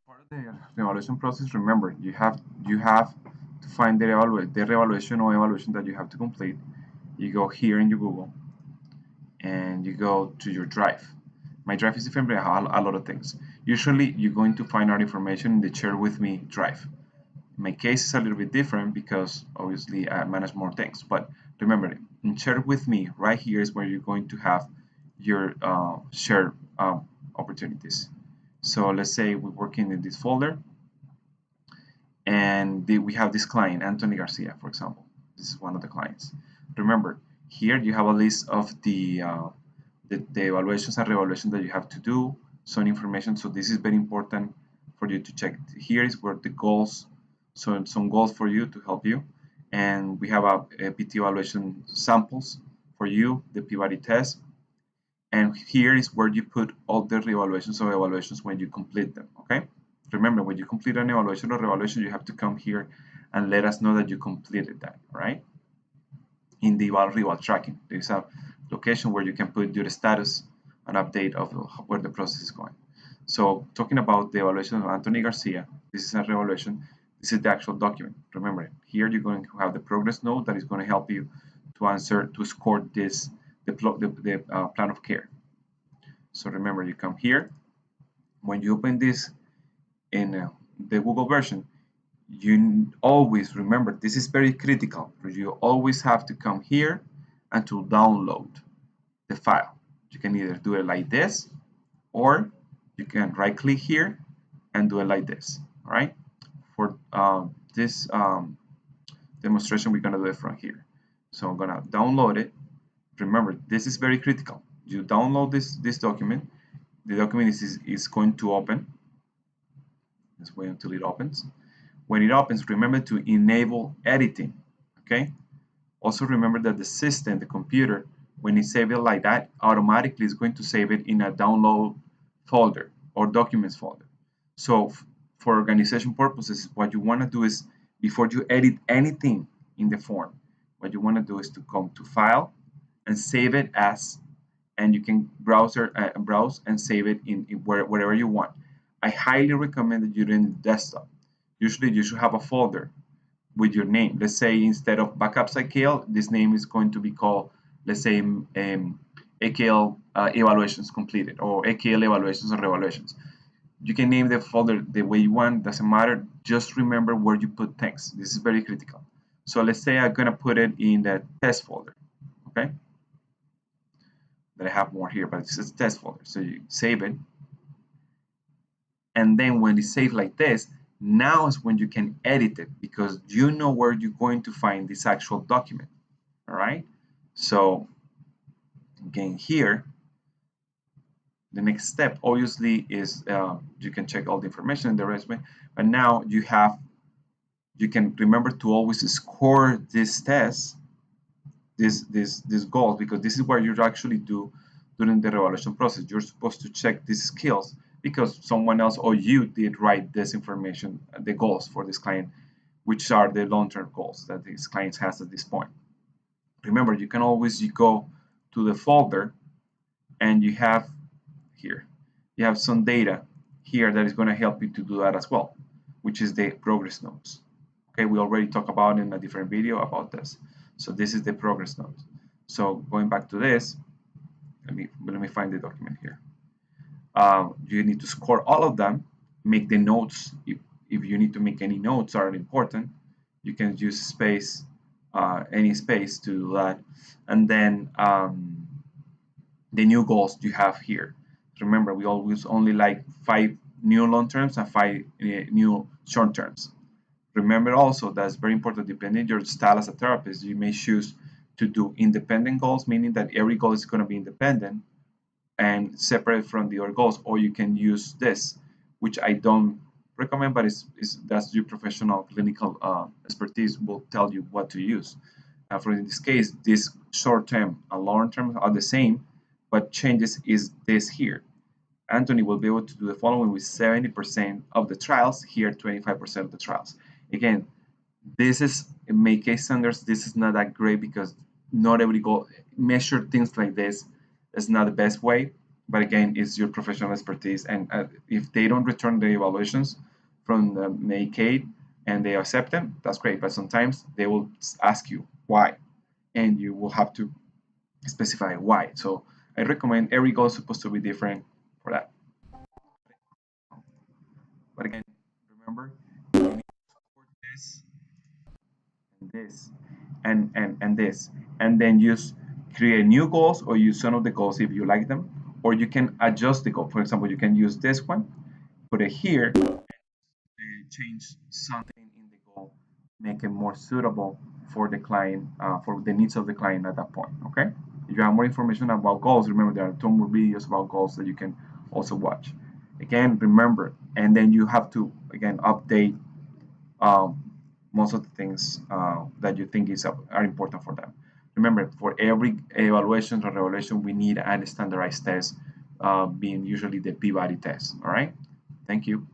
Part of the evaluation process, remember, you have to find the evaluation or evaluation that you have to complete. You go here in your Google and you go to your drive. My drive is different, but I have a lot of things. Usually, you're going to find our information in the Share With Me drive. In my case, it's a little bit different because obviously I manage more things. But remember, in Share With Me, right here is where you're going to have your share opportunities. So let's say we're working in this folder and we have this client, Anthony Garcia, for example. This is one of the clients. Remember, here you have a list of the evaluations and reevaluations that you have to do, some information. So this is very important for you to check. Here is where the goals, so some goals for you to help you. And we have a PT evaluation samples for you, the P-body test. And here is where you put all the reevaluations or evaluations when you complete them, okay? Remember, when you complete an evaluation or reevaluation, you have to come here and let us know that you completed that, right? In the eval tracking, there's a location where you can put your status and update of where the process is going. So talking about the evaluation of Anthony Garcia, this is a reevaluation. This is the actual document. Remember, here you're going to have the progress note that is going to help you to score this the plan of care. So remember, you come here. When you open this in the Google version, you always remember, this is very critical. You always have to come here and to download the file. You can either do it like this, or you can right click here and do it like this. All right. For this demonstration, we're gonna do it from here. So I'm gonna download it. Remember, this is very critical. You download this document. The document is going to open. Let's wait until it opens. When it opens, remember to enable editing, okay? Also remember that the system, the computer, when it saves it like that, automatically is going to save it in a download folder or documents folder. So for organization purposes, what you want to do is, before you edit anything in the form, what you want to do is to come to File and save it as, and you can browse and save it in wherever you want. I highly recommend that you do it in the desktop. Usually you should have a folder with your name. Let's say instead of backups AKL, this name is going to be called, let's say, AKL evaluations completed, or AKL evaluations or revaluations. You can name the folder the way you want, doesn't matter. Just remember where you put things. This is very critical. So let's say I'm gonna put it in the test folder, okay? That I have more here, but it's a test folder. So you save it. And then when it's saved like this, now is when you can edit it, because you know where you're going to find this actual document. All right. So again, here, the next step obviously is you can check all the information in the resume, but now you can remember to always score this test, this goal, because this is what you actually do during the evaluation process. You're supposed to check these skills because someone else or you did write this information, the goals for this client, which are the long-term goals that this client has at this point. Remember, you can always go to the folder and you have here, you have some data here that is going to help you to do that as well, which is the progress notes. Okay, we already talked about in a different video about this. So this is the progress notes. So going back to this, let me find the document here. You need to score all of them, make the notes. If you need to make any notes are important, you can use space, any space to do that. And then the new goals you have here. Remember, we always only like 5 new long terms and 5 new short terms. Remember also that's very important, depending on your style as a therapist, you may choose to do independent goals, meaning that every goal is going to be independent and separate from the other goals, or you can use this, which I don't recommend, but that's your professional clinical expertise will tell you what to use. For in this case, this short term and long term are the same, but changes is this here. Anthony will be able to do the following with 70% of the trials, here 25% of the trials. Again, this is, in my case standards, this is not that great because not every goal measure things like this is not the best way. but again, it's your professional expertise. And if they don't return the evaluations from the Medicaid and they accept them, that's great. But sometimes they will ask you why, and you will have to specify why. So I recommend every goal is supposed to be different for that. But again, remember, you need to support this and this and this, and then use create new goals or use some of the goals if you like them, or you can adjust the goal. For example, you can use this one, put it here, change something in the goal, make it more suitable for the client, for the needs of the client at that point. Okay. If you have more information about goals, remember there are two more videos about goals that you can also watch. Again, remember, and then you have to again update um, most of the things that you think are important for them. Remember, for every evaluation or evaluation, we need a standardized test, being usually the P-body test. All right. Thank you.